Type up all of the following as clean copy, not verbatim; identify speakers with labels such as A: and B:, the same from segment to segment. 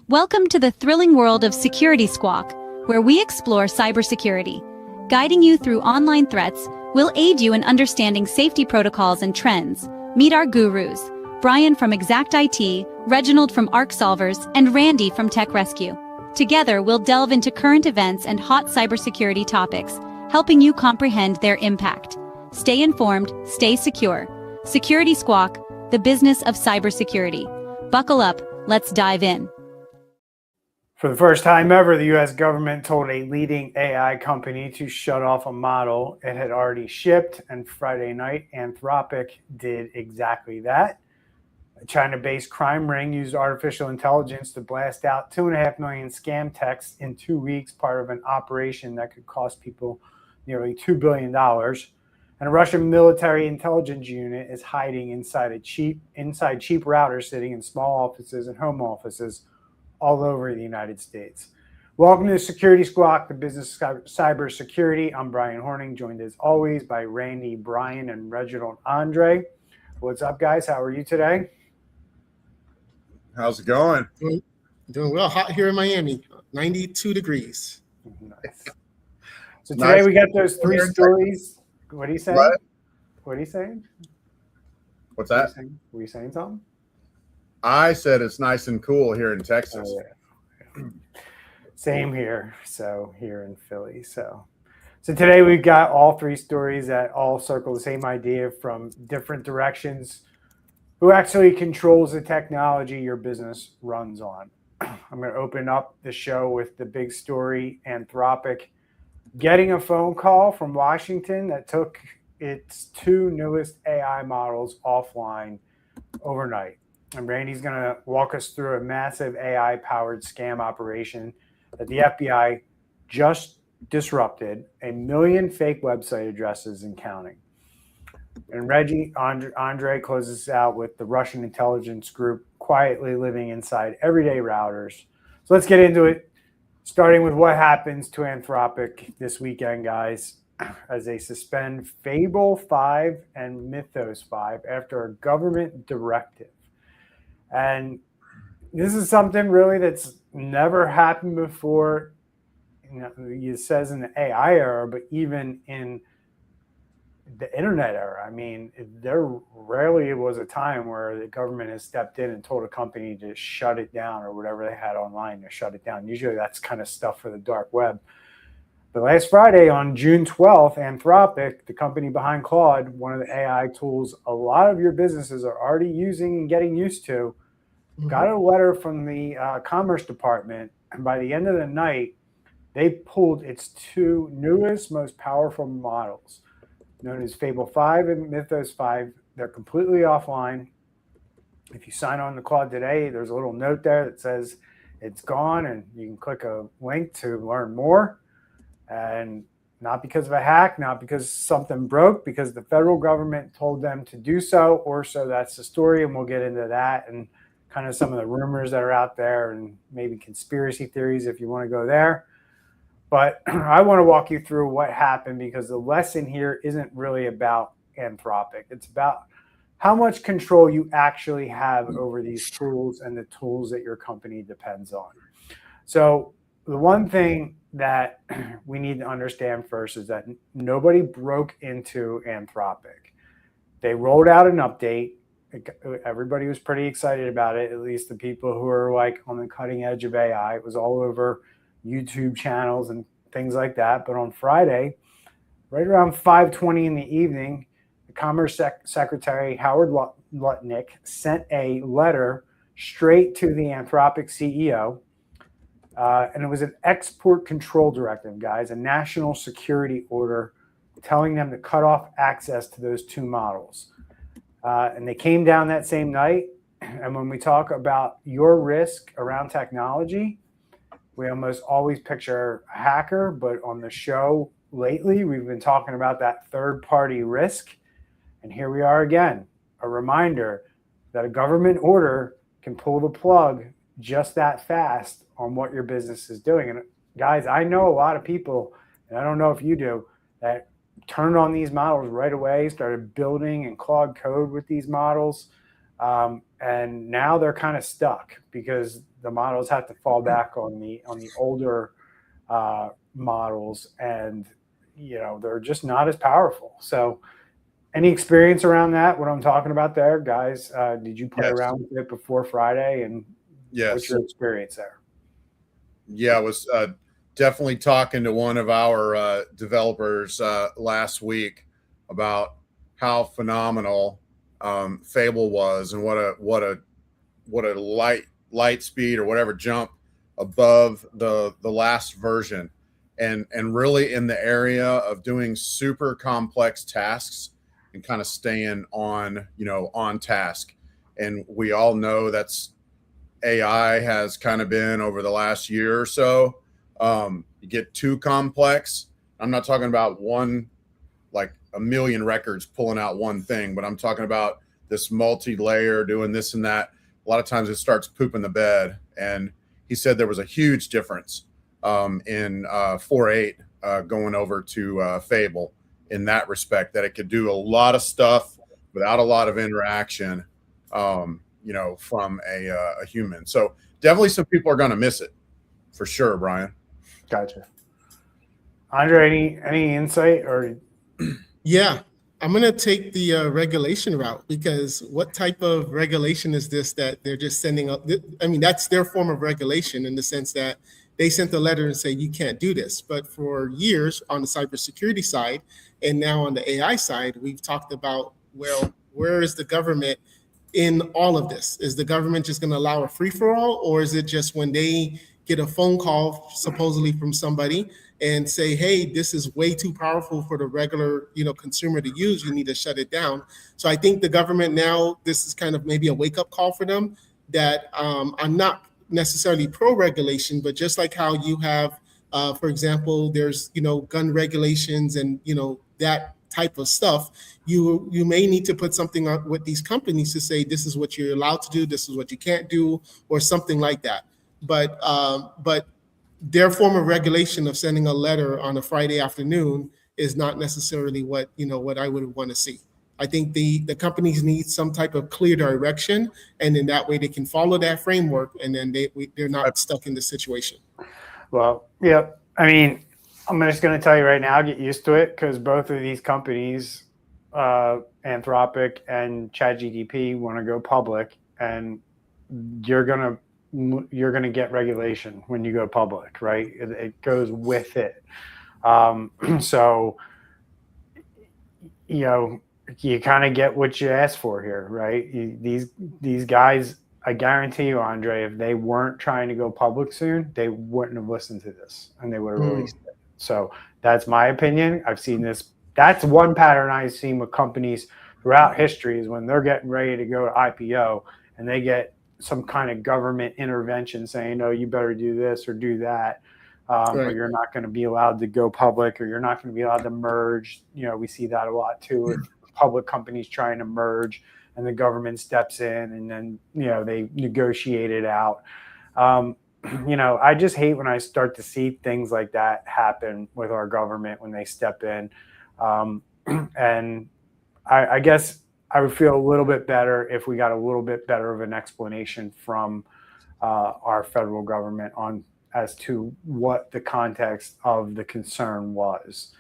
A: Welcome to the thrilling world of Security Squawk, where we explore cybersecurity. Guiding you through online threats, we'll aid you in understanding safety protocols and trends. Meet our gurus, Bryan from Exact IT, Reginald from Arc Solvers, and Randy from Tech Rescue. Together, we'll delve into current events and hot cybersecurity topics, helping you comprehend their impact. Stay informed, stay secure. Security Squawk, the business of cybersecurity. Buckle up, let's dive in.
B: For the first time ever, the U.S. government told a leading AI company to shut off a model it had already shipped, and Friday night, Anthropic did exactly that. A China-based crime ring used artificial intelligence to blast out 2.5 million scam texts in 2 weeks, part of an operation that could cost people nearly $2 billion. And a Russian military intelligence unit is hiding inside cheap routers sitting in small offices and home offices all over the United States. Welcome to Security Squawk, the business of cybersecurity. I'm Bryan Hornung, joined as always by Randy, Bryan, and Reginald Andre. What's up, guys? How are you today?
C: How's it going?
D: Doing well. Hot here in Miami, 92 degrees.
B: Nice. So today we got those 3 stories. What are you saying? What are you saying?
C: What's that?
B: Were you saying something?
C: I said it's nice and cool here in Texas.
B: Oh, yeah. Same here. So here in Philly. So today we've got all 3 stories that all circle the same idea from different directions. Who actually controls the technology your business runs on? I'm going to open up the show with the big story, Anthropic getting a phone call from Washington that took its 2 newest AI models offline overnight. And Randy's going to walk us through a massive AI-powered scam operation that the FBI just disrupted, 1 million fake website addresses and counting. And Andre closes out with the Russian intelligence group quietly living inside everyday routers. So let's get into it, starting with what happens to Anthropic this weekend, guys, as they suspend Fable 5 and Mythos 5 after a government directive. And this is something really that's never happened before. You know, it says in the AI era, but even in the internet era, I mean, there rarely was a time where the government has stepped in and told a company to shut it down or whatever they had online to shut it down. Usually that's kind of stuff for the dark web. But last Friday, on June 12th, Anthropic, the company behind Claude, one of the AI tools a lot of your businesses are already using and getting used to, got a letter from the Commerce Department. And by the end of the night, they pulled its 2 newest, most powerful models, known as Fable 5 and Mythos 5. They're completely offline. If you sign on to Claude today, there's a little note there that says it's gone, and you can click a link to learn more. And not because of a hack, not because something broke, because the federal government told them to do so, or so that's the story, and we'll get into that and kind of some of the rumors that are out there and maybe conspiracy theories if you want to go there. But I want to walk you through what happened, because the lesson here isn't really about Anthropic. It's about how much control you actually have over these tools and the tools that your company depends on. So the one thing that we need to understand first is that nobody broke into Anthropic. They rolled out an update. Everybody was pretty excited about it, at least the people who are like on the cutting edge of AI. It was all over YouTube channels and things like that. But on Friday, right around 5:20 in the evening, the Commerce Secretary Howard Lutnick sent a letter straight to the Anthropic CEO. And it was an export control directive, guys, a national security order telling them to cut off access to those 2 models. And they came down that same night. And when we talk about your risk around technology, we almost always picture a hacker. But on the show lately, we've been talking about that third-party risk. And here we are again, a reminder that a government order can pull the plug just that fast on what your business is doing. And guys, I know a lot of people, and I don't know if you do, that turned on these models right away, started building and Claude code with these models. And now they're kind of stuck because the models have to fall back on the older models, and they're just not as powerful. So, any experience around that? What I'm talking about there, guys? Did you play around with it before Friday, and what's your experience there?
C: Yeah, I was definitely talking to one of our developers last week about how phenomenal Fable was, and what a light speed or whatever jump above the last version, and really in the area of doing super complex tasks and kind of staying on on task. And we all know that's AI has kind of been over the last year or so. You get too complex. I'm not talking about one, like a million records pulling out one thing, but I'm talking about this multi-layer doing this and that. A lot of times it starts pooping the bed. And he said there was a huge difference in 4.8 going over to Fable in that respect, that it could do a lot of stuff without a lot of interaction, from a human. So definitely some people are going to miss it for sure, Bryan.
B: Gotcha. Andre, any insight or?
D: Yeah, I'm going to take the regulation route, because what type of regulation is this that they're just sending up? I mean, that's their form of regulation in the sense that they sent a letter and say, you can't do this. But for years on the cybersecurity side, and now on the AI side, we've talked about, well, where is the government in all of this? Is the government just going to allow a free-for-all, or is it just when they get a phone call supposedly from somebody and say, hey, this is way too powerful for the regular consumer to use, you need to shut it down? So I think the government now, this is kind of maybe a wake-up call for them, that I'm not necessarily pro-regulation, but just like how you have, for example, there's gun regulations and that type of stuff, you may need to put something up with these companies to say, this is what you're allowed to do, this is what you can't do, or something like that. But their form of regulation of sending a letter on a Friday afternoon is not necessarily what I would want to see. I think the companies need some type of clear direction, and in that way they can follow that framework, and then they're not stuck in the situation.
B: Well, yeah. I mean, I'm just going to tell you right now, get used to it, because both of these companies, Anthropic and ChatGPT, want to go public, and you're going to get regulation when you go public, right? It goes with it. So, you kind of get what you asked for here, right? These guys, I guarantee you, Andre, if they weren't trying to go public soon, they wouldn't have listened to this, and they would have released it. So that's my opinion. I've seen this. That's one pattern I've seen with companies throughout history, is when they're getting ready to go to IPO and they get some kind of government intervention saying, no, you better do this or do that, or you're not going to be allowed to go public, or you're not going to be allowed to merge. We see that a lot too, with public companies trying to merge, and the government steps in, and then they negotiate it out. I just hate when I start to see things like that happen with our government when they step in. And I guess I would feel a little bit better if we got a little bit better of an explanation from our federal government as to what the context of the concern was.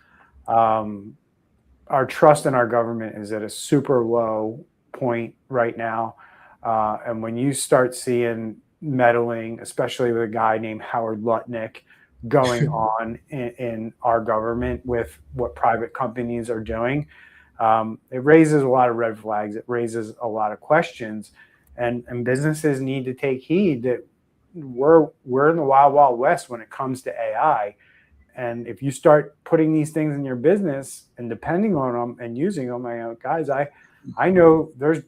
B: Our trust in our government is at a super low point right now. And when you start seeing meddling, especially with a guy named Howard Lutnick, going on in our government with what private companies are doing, it raises a lot of red flags. It raises a lot of questions, and businesses need to take heed that we're in the wild, wild west when it comes to AI. And if you start putting these things in your business and depending on them and using them, guys, I know there's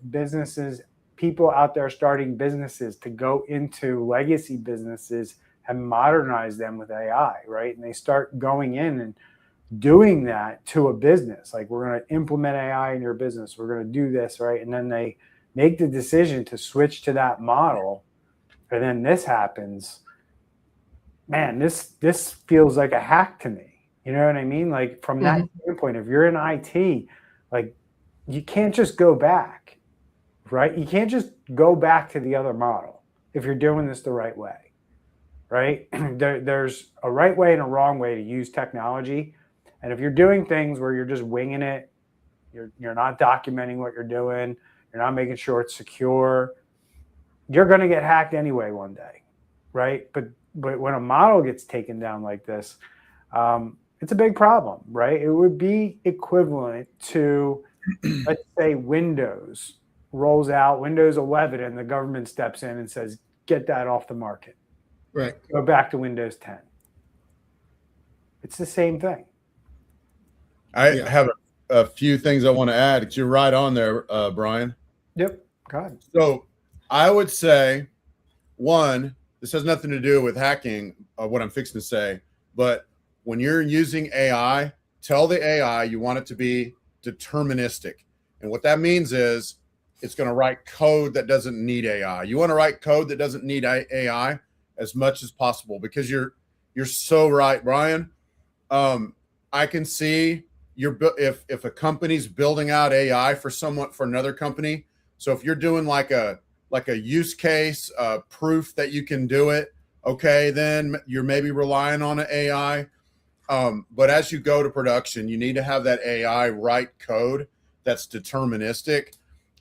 B: people out there starting businesses to go into legacy businesses and modernize them with AI, right? And they start going in and doing that to a business. Like, we're going to implement AI in your business. We're going to do this, right? And then they make the decision to switch to that model. And then this happens. Man, this feels like a hack to me. You know what I mean? Like, from that standpoint, if you're in IT, like, you can't just go back. right? You can't just go back to the other model if you're doing this the right way, right? There's a right way and a wrong way to use technology. And if you're doing things where you're just winging it, you're not documenting what you're doing, you're not making sure it's secure, you're going to get hacked anyway one day, right? But when a model gets taken down like this, it's a big problem, right? It would be equivalent to, let's say, Windows rolls out Windows 11 and the government steps in and says, get that off the market.
D: Right.
B: Go back to Windows 10. It's the same thing.
C: I have a few things I want to add. You're right on there, Bryan.
B: Yep. Go ahead.
C: So I would say, one, this has nothing to do with hacking, what I'm fixing to say, but when you're using AI, tell the AI you want it to be deterministic. And what that means is it's going to write code that doesn't need AI. You want to write code that doesn't need AI as much as possible, because you're so right, Bryan. I can see if a company's building out AI for another company. So if you're doing like a use case, proof that you can do it, okay, then you're maybe relying on an AI. But as you go to production, you need to have that AI write code that's deterministic.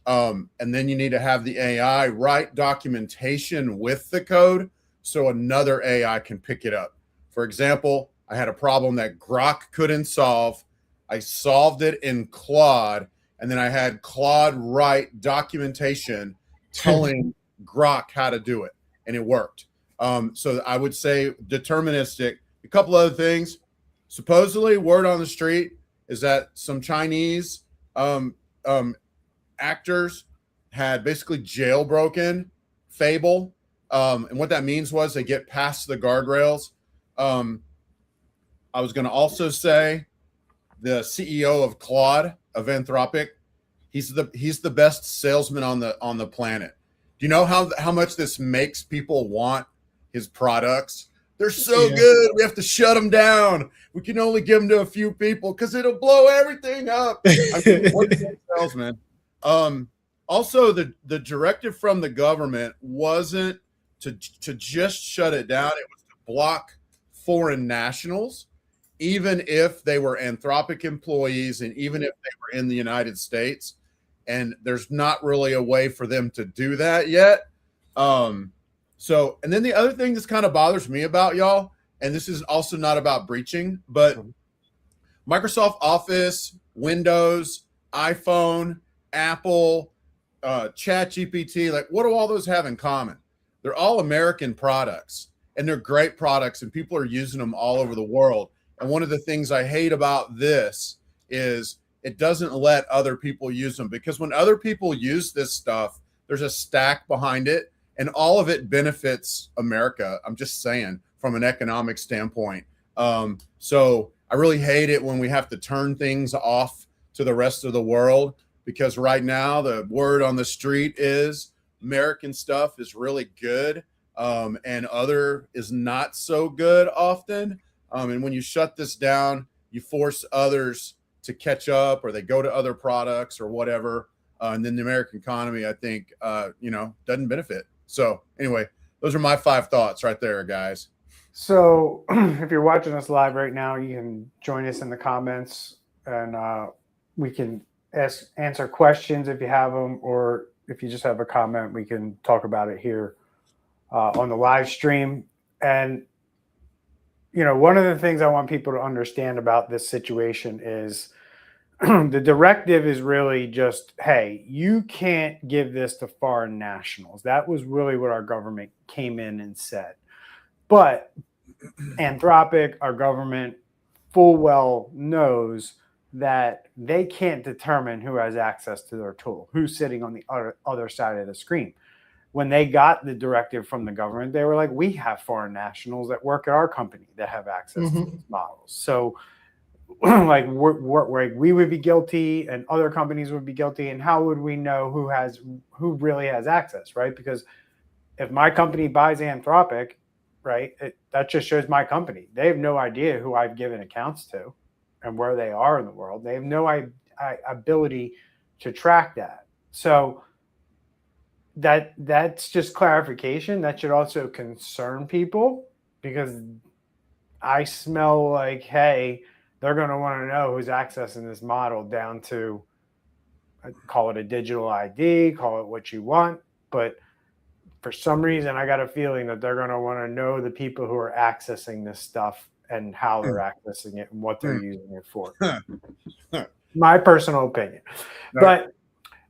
C: And then you need to have the AI write documentation with the code so another AI can pick it up. For example, I had a problem that Grok couldn't solve. I solved it in Claude, and then I had Claude write documentation telling Grok how to do it, and it worked. So I would say deterministic. A couple other things. Supposedly, word on the street is that some Chinese actors had basically jailbroken Fable. And what that means was they get past the guardrails. I was going to also say the CEO of Claude, of Anthropic, he's the best salesman on the planet. Do you know how much this makes people want his products? They're so good. We have to shut them down. We can only give them to a few people because it'll blow everything up. I mean, what a salesman. Also, the directive from the government wasn't to just shut it down. It was to block foreign nationals, even if they were Anthropic employees and even if they were in the United States. And there's not really a way for them to do that yet. So, and then the other thing that's kind of bothers me about y'all, and this is also not about breaching, but Microsoft Office, Windows, iPhone, Apple, ChatGPT, like what do all those have in common? They're all American products, and they're great products, and people are using them all over the world. And one of the things I hate about this is it doesn't let other people use them, because when other people use this stuff, there's a stack behind it, and all of it benefits America. I'm just saying, from an economic standpoint. So I really hate it when we have to turn things off to the rest of the world, because right now the word on the street is American stuff is really good, and other is not so good often. And when you shut this down, you force others to catch up, or they go to other products or whatever. And then the American economy, I think, doesn't benefit. So anyway, those are my 5 thoughts right there, guys.
B: So if you're watching us live right now, you can join us in the comments, and we can answer questions if you have them, or if you just have a comment, we can talk about it here on the live stream. And one of the things I want people to understand about this situation is the directive is really just, hey, you can't give this to foreign nationals. That was really what our government came in and said. But Anthropic, our government, full well knows that they can't determine who has access to their tool, who's sitting on the other side of the screen. When they got the directive from the government, they were like, we have foreign nationals that work at our company that have access to these models. So like we would be guilty and other companies would be guilty. And how would we know who really has access, right? Because if my company buys Anthropic, right, that just shows my company. They have no idea who I've given accounts to and where they are in the world. They have no ability to track that. So that's just clarification. That should also concern people, because I smell like, hey, they're going to want to know who's accessing this model down to, call it a digital ID, call it what you want. But for some reason, I got a feeling that they're going to want to know the people who are accessing this stuff and how they're accessing it and what they're using it for. My personal opinion.
C: No.
B: But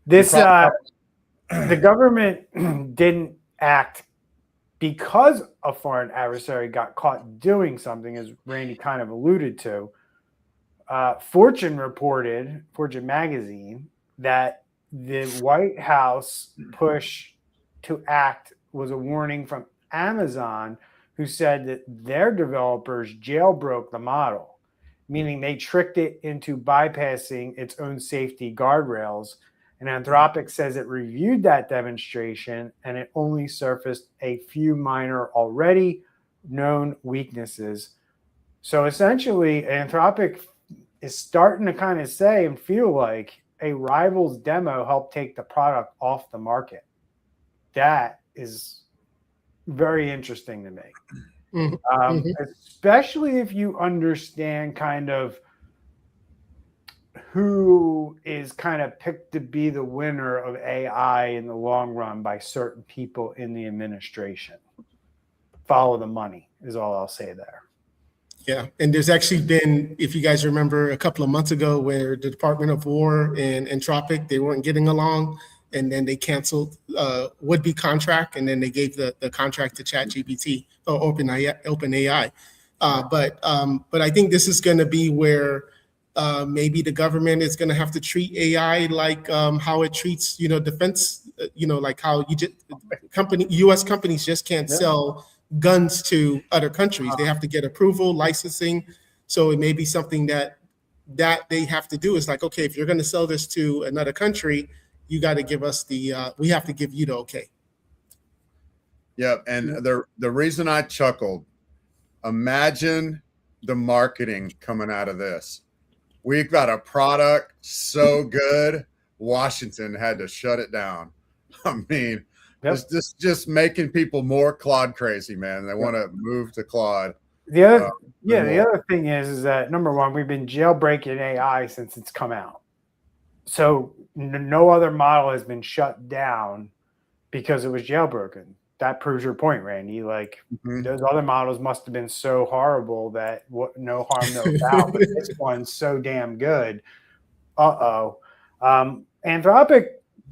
B: this, the government didn't act because a foreign adversary got caught doing something, as Randy kind of alluded to. Fortune magazine, that the White House push to act was a warning from Amazon, who said that their developers jailbroke the model, meaning they tricked it into bypassing its own safety guardrails. And Anthropic says it reviewed that demonstration and it only surfaced a few minor, already known weaknesses. So essentially, Anthropic is starting to kind of say and feel like a rival's demo helped take the product off the market. That is very interesting to me, especially if you understand kind of who is kind of picked to be the winner of AI in the long run by certain people in the administration. Follow the money is all I'll say there.
D: Yeah, and there's actually been, if you guys remember, a couple of months ago where the Department of War and Anthropic, they weren't getting along, and then they canceled would-be contract, and then they gave the contract to ChatGPT or OpenAI. But I think this is going to be where maybe the government is going to have to treat AI like how it treats, defense, like how U.S. companies just can't sell guns to other countries. They have to get approval, licensing. So it may be something that they have to do is like, okay, if you're going to sell this to another country, you got to give us we have to give you the okay.
C: Yeah, and the reason I chuckled, imagine the marketing coming out of this. We've got a product so good, Washington had to shut it down. I mean, it's just making people more Claude crazy, man. They want to move to Claude.
B: The other thing is that, number one, we've been jailbreaking AI since it's come out. So no other model has been shut down because it was jailbroken. That proves your point, Randy. Like, those other models must have been so horrible that no harm, no foul. But this one's so damn good. Anthropic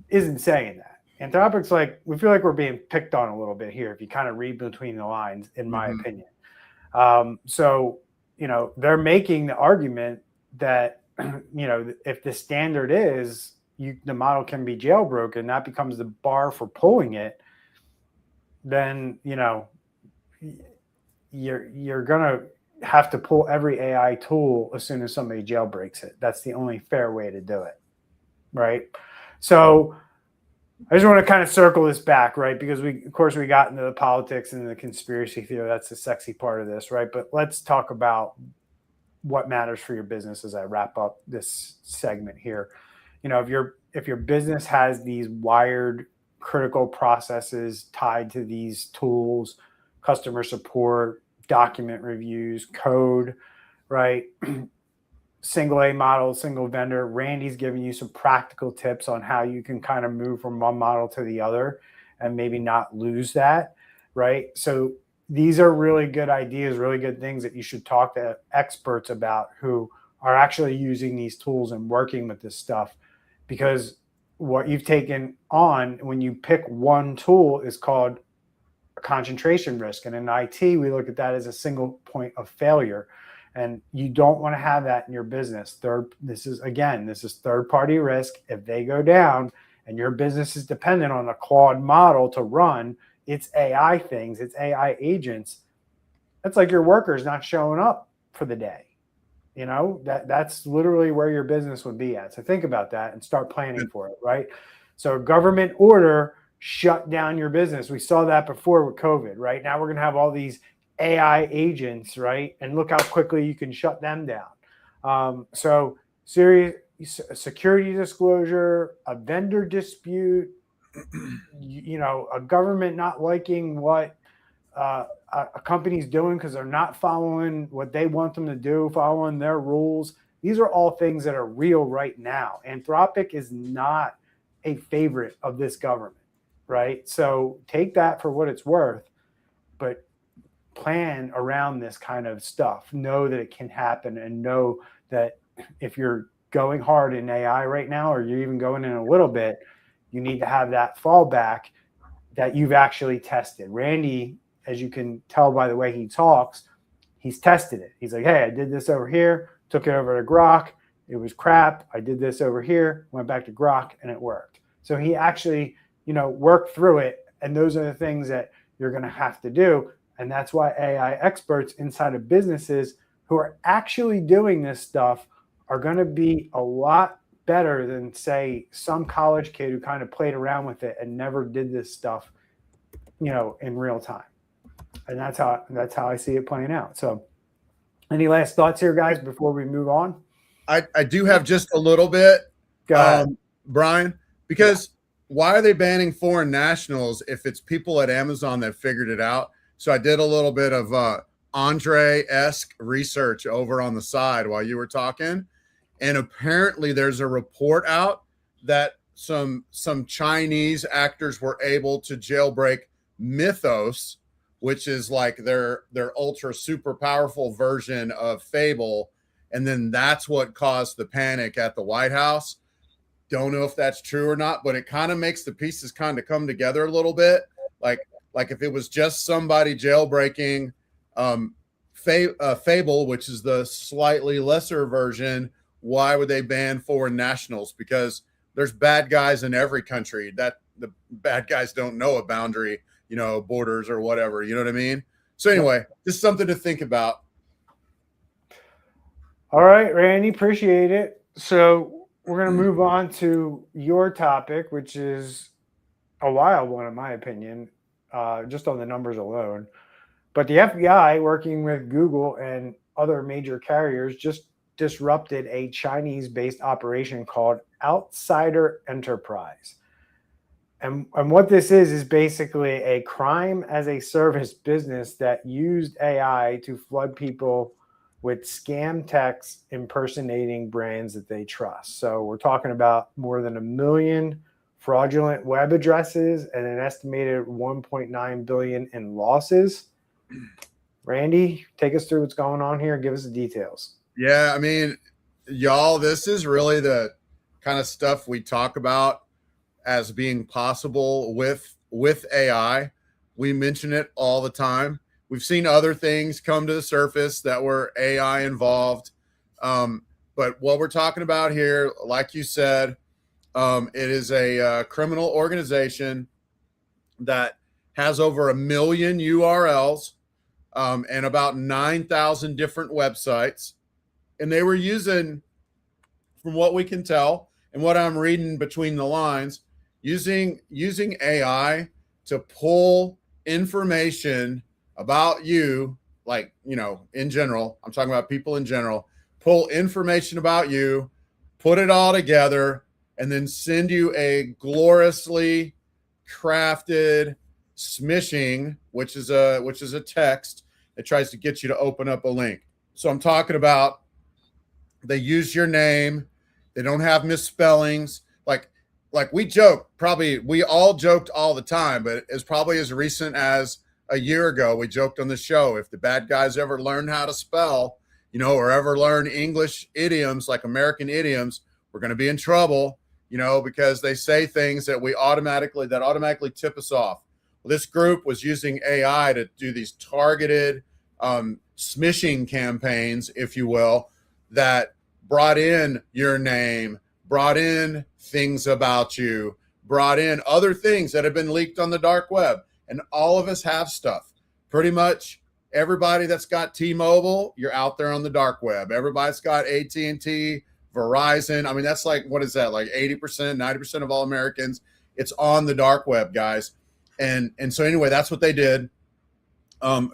B: isn't saying that. Anthropic's like, we feel like we're being picked on a little bit here, if you kind of read between the lines, in my opinion. So, they're making the argument that, if the standard is the model can be jailbroken, that becomes the bar for pulling it, then, you're going to have to pull every AI tool as soon as somebody jailbreaks it. That's the only fair way to do it. Right. So I just want to kind of circle this back, right? Because we got into the politics and the conspiracy theory. That's the sexy part of this, right? But let's talk about what matters for your business as I wrap up this segment here. If your business has these wired critical processes tied to these tools, customer support, document reviews, code, right? Single A model, single vendor. Randy's giving you some practical tips on how you can kind of move from one model to the other and maybe not lose that, right? So these are really good ideas, really good things that you should talk to experts about who are actually using these tools and working with this stuff, because what you've taken on when you pick one tool is called a concentration risk. And in IT, we look at that as a single point of failure. And you don't want to have that in your business. This is third-party risk. If they go down and your business is dependent on a Claude model to run its AI things, its AI agents, that's like your workers not showing up for the day. That's literally where your business would be at. So think about that and start planning for it, right? So a government order shut down your business. We saw that before with COVID, right? Now we're going to have all these AI agents, right? And look how quickly you can shut them down. So serious security disclosure, a vendor dispute, a government not liking what a company's doing because they're not following what they want them to do, following their rules. These are all things that are real right now. Anthropic is not a favorite of this government, right? So take that for what it's worth, but plan around this kind of stuff. Know that it can happen, and know that if you're going hard in AI right now, or you're even going in a little bit, you need to have that fallback that you've actually tested. Randy, as you can tell by the way he talks, he's tested it. He's like, hey, I did this over here, took it over to Grok. It was crap. I did this over here, went back to Grok, and it worked. So he actually, worked through it. And those are the things that you're going to have to do. And that's why AI experts inside of businesses who are actually doing this stuff are going to be a lot better than, say, some college kid who kind of played around with it and never did this stuff, in real time. And that's how I see it playing out. So any last thoughts here, guys, before we move on?
C: I do have just a little bit,
B: Go ahead.
C: Brian, because why are they banning foreign nationals if it's people at Amazon that figured it out? So I did a little bit of Andre-esque research over on the side while you were talking. And apparently there's a report out that some Chinese actors were able to jailbreak Mythos, which is like their ultra super powerful version of Fable. And then that's what caused the panic at the White House. Don't know if that's true or not, but it kind of makes the pieces kind of come together a little bit. Like if it was just somebody jailbreaking Fable, which is the slightly lesser version, why would they ban foreign nationals? Because there's bad guys in every country. That the bad guys don't know a boundary, borders or whatever. You know what I mean? So anyway, just something to think about.
B: All right, Randy, appreciate it. So we're going to move on to your topic, which is a wild one, in my opinion, just on the numbers alone. But the FBI, working with Google and other major carriers, just disrupted a Chinese-based operation called Outsider Enterprise. And what this is basically a crime as a service business that used AI to flood people with scam texts impersonating brands that they trust. So we're talking about more than 1 million fraudulent web addresses and an estimated 1.9 billion in losses. Randy, take us through what's going on here. Give us the details.
C: Yeah, I mean, y'all, this is really the kind of stuff we talk about as being possible with AI. We mention it all the time. We've seen other things come to the surface that were AI involved. But what we're talking about here, like you said, it is a criminal organization that has over 1 million URLs and about 9,000 different websites. And they were using, from what we can tell and what I'm reading between the lines, using AI to pull information about you, like, in general, I'm talking about people in general, pull information about you, put it all together, and then send you a gloriously crafted smishing, which is a text that tries to get you to open up a link. So I'm talking about, they use your name, they don't have misspellings. Like we joke, probably we all joked all the time, but it's probably as recent as a year ago, we joked on the show, if the bad guys ever learn how to spell, or ever learn English idioms, like American idioms, we're going to be in trouble, because they say things that automatically tip us off. Well, this group was using AI to do these targeted smishing campaigns, if you will, that brought in your name, brought in things about you, brought in other things that have been leaked on the dark web. And all of us have stuff. Pretty much everybody that's got T-Mobile, you're out there on the dark web. Everybody's got AT&T, Verizon. I mean, that's like, what is that? Like 80%, 90% of all Americans. It's on the dark web, guys. And so anyway, that's what they did.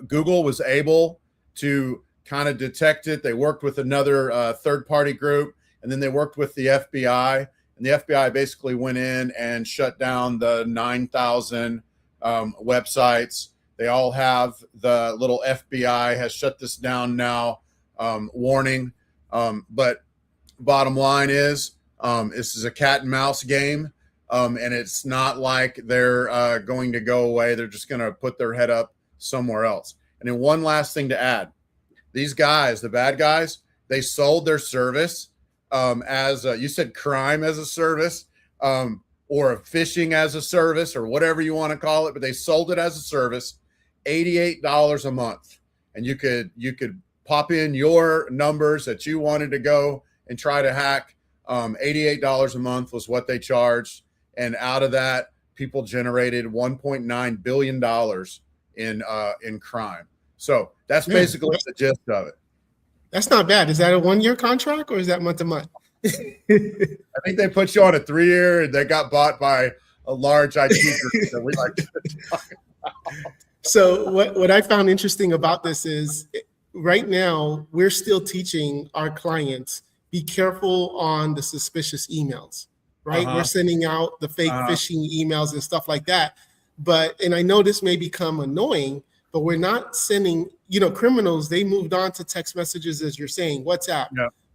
C: Google was able to kind of detect it. They worked with another third-party group, and then they worked with the FBI. And the FBI basically went in and shut down the 9,000 websites. They all have the little FBI has shut this down now warning. But bottom line is this is a cat and mouse game. And it's not like they're going to go away. They're just going to put their head up somewhere else. And then one last thing to add. These guys, the bad guys, they sold their service as you said, crime as a service or phishing as a service or whatever you want to call it. But they sold it as a service, $88 a month. And you could pop in your numbers that you wanted to go and try to hack. $88 a month was what they charged. And out of that, people generated $1.9 billion in crime. So that's basically the gist of it.
D: That's not bad. Is that a 1-year contract or is that month to month?
C: I think they put you on a 3-year and they got bought by a large IT group that we like to talk about.
D: So what I found interesting about this is right now, we're still teaching our clients, be careful on the suspicious emails, right? We're sending out the fake phishing emails and stuff like that. And I know this may become annoying, but we're not sending, criminals, they moved on to text messages, as you're saying, WhatsApp,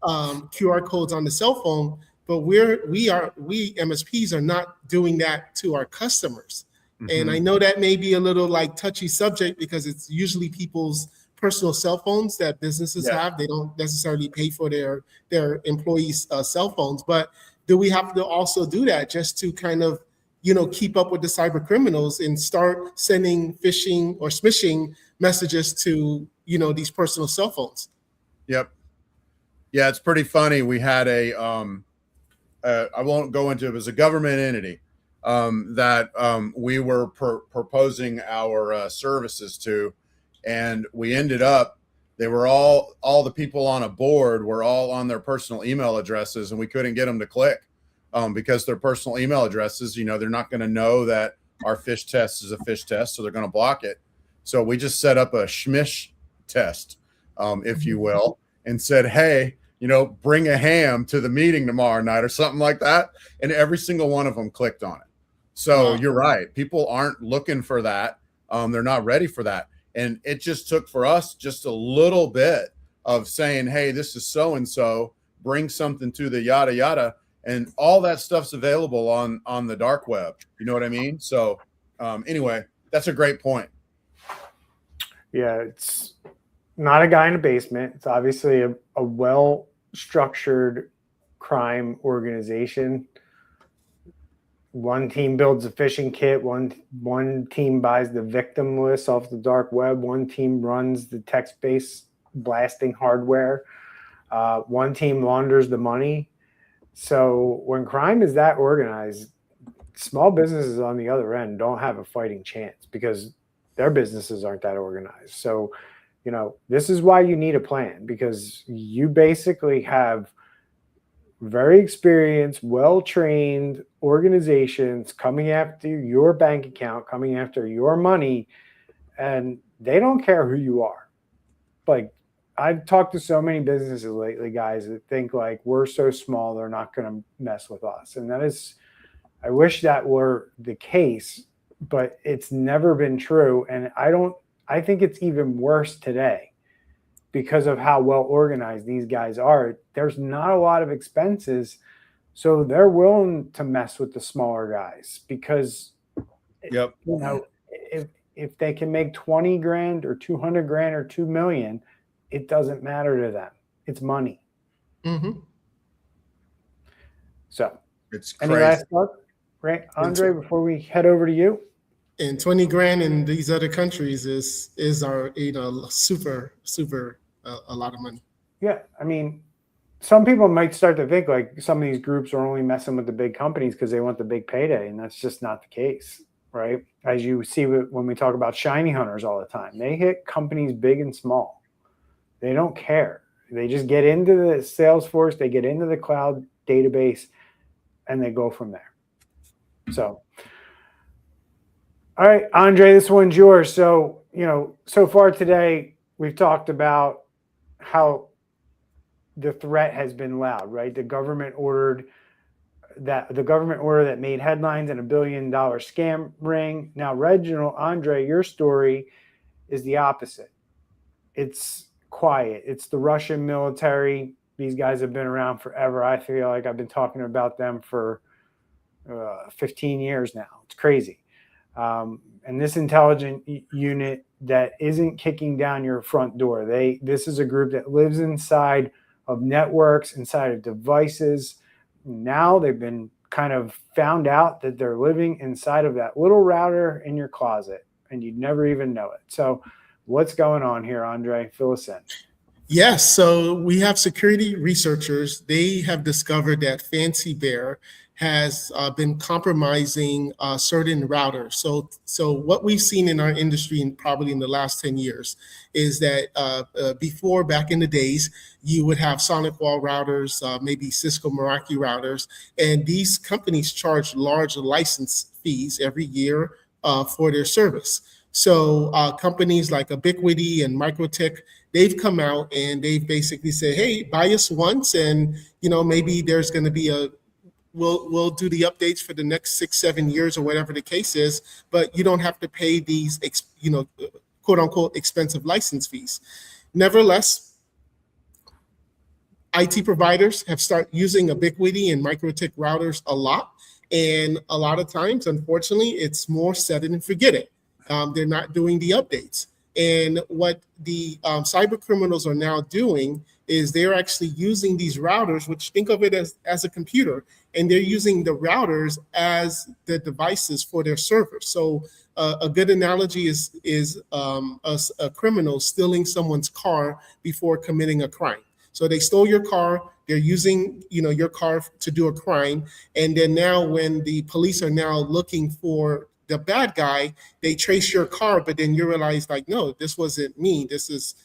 D: QR codes on the cell phone, but we MSPs are not doing that to our customers. And I know that may be a little like touchy subject because it's usually people's personal cell phones that businesses have. They don't necessarily pay for their employees' cell phones, but do we have to also do that just to kind of, keep up with the cyber criminals and start sending phishing or smishing messages to, these personal cell phones?
C: Yep. Yeah, it's pretty funny. We had I won't go into it, it was a government entity that we were proposing our services to. And we ended up, they were all the people on a board were all on their personal email addresses, and we couldn't get them to click because their personal email addresses, they're not going to know that our fish test is a fish test, so they're going to block it. So we just set up a schmish test, if you will, and said, hey, bring a ham to the meeting tomorrow night or something like that. And every single one of them clicked on it. So you're right. People aren't looking for that. They're not ready for that. And it just took for us just a little bit of saying, hey, this is so-and-so, bring something to the yada, yada. And all that stuff's available on the dark web. You know what I mean? So anyway, that's a great point.
B: Yeah, it's not a guy in a basement. It's obviously a well-structured crime organization. One team builds a phishing kit. One team buys the victim list off the dark web. One team runs the text-based blasting hardware. One team launders the money. So when crime is that organized, small businesses on the other end don't have a fighting chance because their businesses aren't that organized. So, this is why you need a plan, because you basically have very experienced, well-trained organizations coming after your bank account, coming after your money, and they don't care who you are. Like, I've talked to so many businesses lately, guys, that think like we're so small, they're not going to mess with us. And that is, I wish that were the case, but it's never been true. And I think it's even worse today because of how well organized these guys are. There's not a lot of expenses. So they're willing to mess with the smaller guys because, if they can make 20 grand or 200 grand or 2 million, it doesn't matter to them. It's money. So
C: it's
B: any
C: crazy.
B: last thought, right, Andre, before we head over to you?
D: And 20 grand in these other countries is our, super a lot of money.
B: Yeah. I mean, some people might start to think like some of these groups are only messing with the big companies because they want the big payday. And that's just not the case, right? As you see when we talk about shiny hunters all the time, they hit companies big and small. They don't care. They just get into the Salesforce, they get into the cloud database, and they go from there. So, all right, Andre, this one's yours. So, so far today, we've talked about how the threat has been loud, right? The government ordered that the government order that made headlines and $1 billion scam ring. Now, Reginald Andre, your story is the opposite. It's quiet. It's the Russian military. These guys have been around forever. I feel like I've been talking about them for 15 years now. It's crazy. And this intelligent unit that isn't kicking down your front door. This is a group that lives inside of networks, inside of devices. Now they've been kind of found out that they're living inside of that little router in your closet, and you'd never even know it. So what's going on here, Andre? Fill us in.
D: Yes, so we have security researchers. They have discovered that Fancy Bear has been compromising certain routers. So what we've seen in our industry, and probably in the last 10 years, is that before, back in the days, you would have Sonic Wall routers, maybe Cisco Meraki routers, and these companies charge large license fees every year for their service. So companies like Ubiquiti and Microtech, they've come out and they've basically said, hey, buy us once, and maybe there's going to be we'll do the updates for the next 6-7 years or whatever the case is, but you don't have to pay these quote unquote expensive license fees. Nevertheless, IT providers have started using Ubiquiti and Microtech routers a lot, and a lot of times, unfortunately, it's more set it and forget it. They're not doing the updates. And what the cyber criminals are now doing is they're actually using these routers, which think of it as a computer, and they're using the routers as the devices for their servers. So a good analogy is a criminal stealing someone's car before committing a crime. So they stole your car, they're using your car to do a crime, and then now when the police are now looking for the bad guy, they trace your car, but then you realize, like, no, this wasn't me.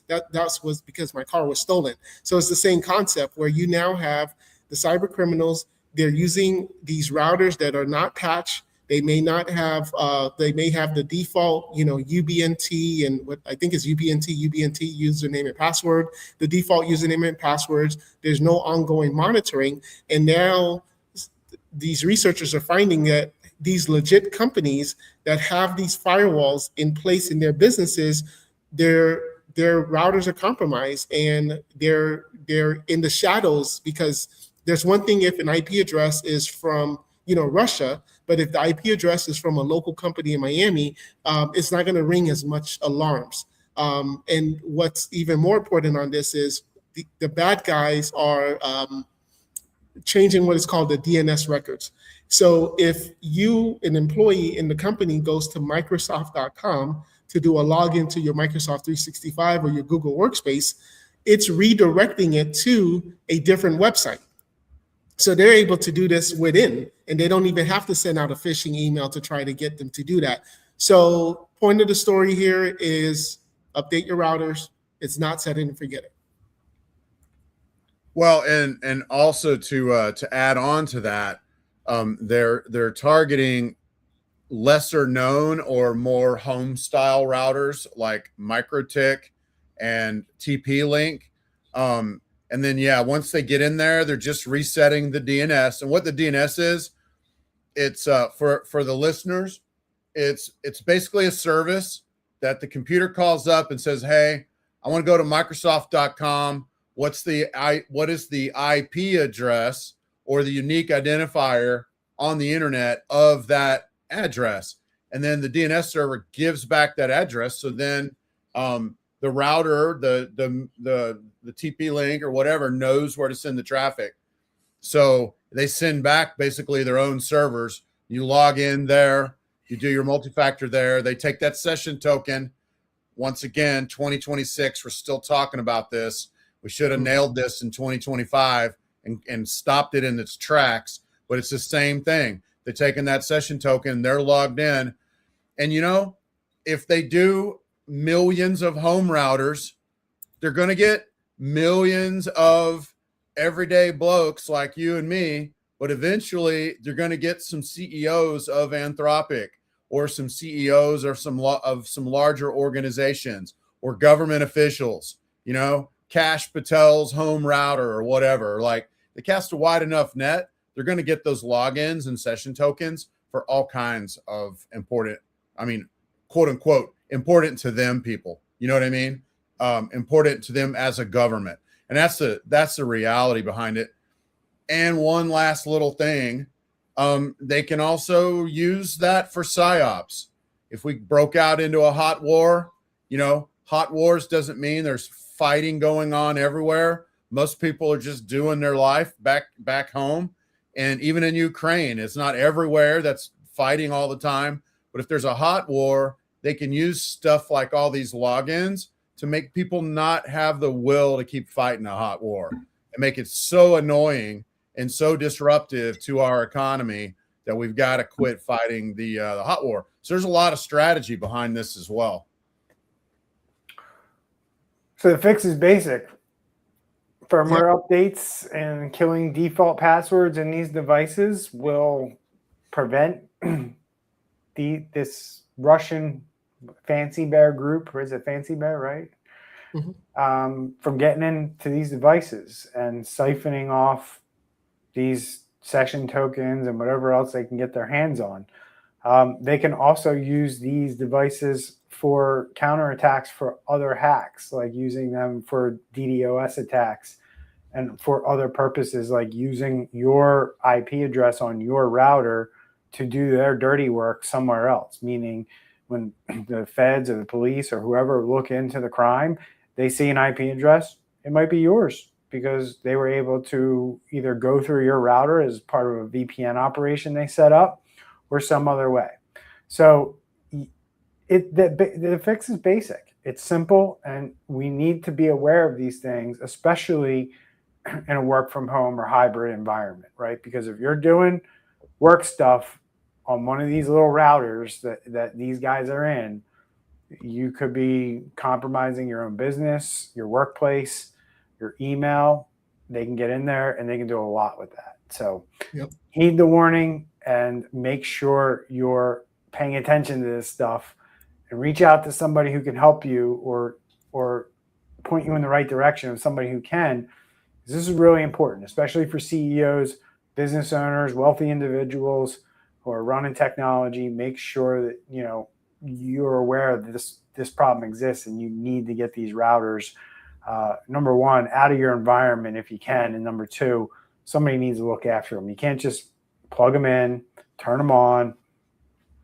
D: That was because my car was stolen. So it's the same concept where you now have the cyber criminals. They're using these routers that are not patched. They may not have. They may have the default, UBNT and what I think is UBNT username and password. The default username and passwords. There's no ongoing monitoring, and now these researchers are finding that these legit companies that have these firewalls in place in their businesses, their routers are compromised, and they're in the shadows, because there's one thing if an IP address is from Russia, but if the IP address is from a local company in Miami, it's not going to ring as much alarms. And what's even more important on this is the bad guys are changing what is called the DNS records. So if you, an employee in the company, goes to Microsoft.com to do a login to your Microsoft 365 or your Google Workspace, it's redirecting it to a different website. So they're able to do this within, and they don't even have to send out a phishing email to try to get them to do that. So point of the story here is update your routers. It's not set it and forget it.
C: Well, and also to add on to that, they're targeting lesser known or more home style routers like Microtech and TP-Link. And then, once they get in there, they're just resetting the DNS. And what the DNS is, it's for the listeners, it's basically a service that the computer calls up and says, hey, I want to go to Microsoft.com. What is the IP address or the unique identifier on the internet of that address? And then the DNS server gives back that address. So then the router, the TP-Link or whatever knows where to send the traffic. So they send back basically their own servers. You log in there, you do your multi-factor there. They take that session token. Once again, 2026, we're still talking about this. We should have nailed this in 2025 and stopped it in its tracks, but it's the same thing. They're taking that session token, they're logged in. And if they do millions of home routers, they're going to get millions of everyday blokes like you and me, but eventually they're going to get some CEOs of Anthropic or some CEOs or some larger organizations or government officials, Cash Patel's home router or whatever. Like, they cast a wide enough net, they're going to get those logins and session tokens for all kinds of important, I mean, quote unquote, important to them people. You know what I mean? Important to them as a government. And that's the reality behind it. And one last little thing, they can also use that for psyops. If we broke out into a hot war, hot wars doesn't mean there's fighting going on everywhere. Most people are just doing their life back home. And even in Ukraine, it's not everywhere that's fighting all the time. But if there's a hot war, they can use stuff like all these logins to make people not have the will to keep fighting a hot war and make it so annoying and so disruptive to our economy that we've got to quit fighting the hot war. So there's a lot of strategy behind this as well.
B: So the fix is basic. Firmware updates and killing default passwords in these devices will prevent this Russian Fancy Bear group, or is it Fancy Bear, right? Mm-hmm. From getting into these devices and siphoning off these session tokens and whatever else they can get their hands on. They can also use these devices for counterattacks for other hacks, like using them for DDoS attacks and for other purposes, like using your IP address on your router to do their dirty work somewhere else. Meaning when the feds or the police or whoever look into the crime, they see an IP address, it might be yours because they were able to either go through your router as part of a VPN operation they set up or some other way. So the fix is basic. It's simple, and we need to be aware of these things, especially in a work from home or hybrid environment, right? Because if you're doing work stuff on one of these little routers that these guys are in, you could be compromising your own business, your workplace, your email. They can get in there and they can do a lot with that. So heed the warning and make sure you're paying attention to this stuff and reach out to somebody who can help you or point you in the right direction of somebody who can. This is really important, especially for CEOs, business owners, wealthy individuals who are running technology. Make sure that you're aware that this problem exists and you need to get these routers, number one, out of your environment if you can, and number two, somebody needs to look after them. You can't just plug them in, turn them on,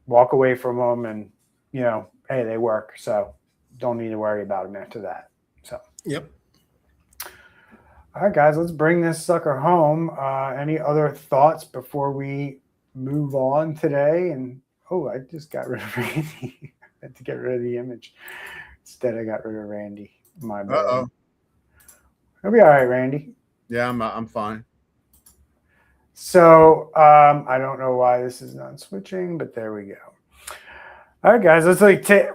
B: walk away from them, and hey, they work, so don't need to worry about them after that. So all right, guys, let's bring this sucker home. Any other thoughts before we move on today? And I just got rid of Randy. I had to get rid of the image. Instead, I got rid of Randy. My bad. It'll be all right, Randy.
C: Yeah, I'm fine.
B: So I don't know why this is not switching, but there we go. All right, guys, let's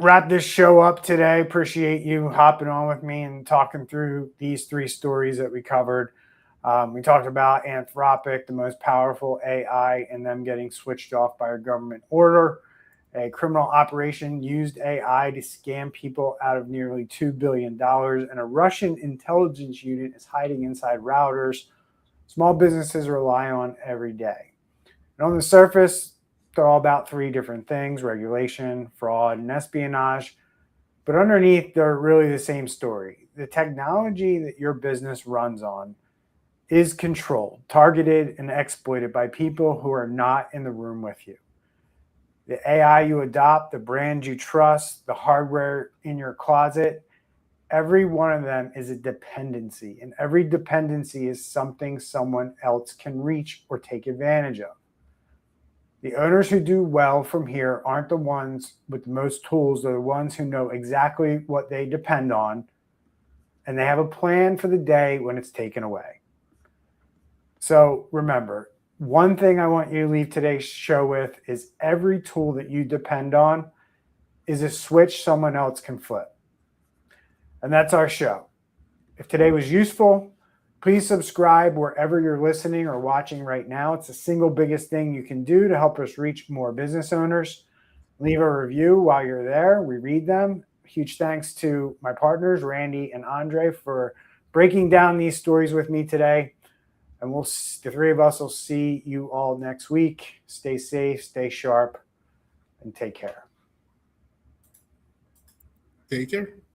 B: wrap this show up today. Appreciate you hopping on with me and talking through these 3 stories that we covered. We talked about Anthropic, the most powerful AI, and them getting switched off by a government order. A criminal operation used AI to scam people out of nearly $2 billion, and a Russian intelligence unit is hiding inside routers small businesses rely on every day. And on the surface, they're all about 3 different things: regulation, fraud, and espionage. But underneath, they're really the same story. The technology that your business runs on is controlled, targeted, and exploited by people who are not in the room with you. The AI you adopt, the brand you trust, the hardware in your closet, every one of them is a dependency. And every dependency is something someone else can reach or take advantage of. The owners who do well from here aren't the ones with the most tools. They're the ones who know exactly what they depend on, and they have a plan for the day when it's taken away. So remember, one thing I want you to leave today's show with is every tool that you depend on is a switch someone else can flip. And that's our show. If today was useful, please subscribe wherever you're listening or watching right now. It's the single biggest thing you can do to help us reach more business owners. Leave a review while you're there. We read them. Huge thanks to my partners, Randy and Andre, for breaking down these stories with me today. And the three of us will see you all next week. Stay safe, stay sharp, and take care.
D: Take care.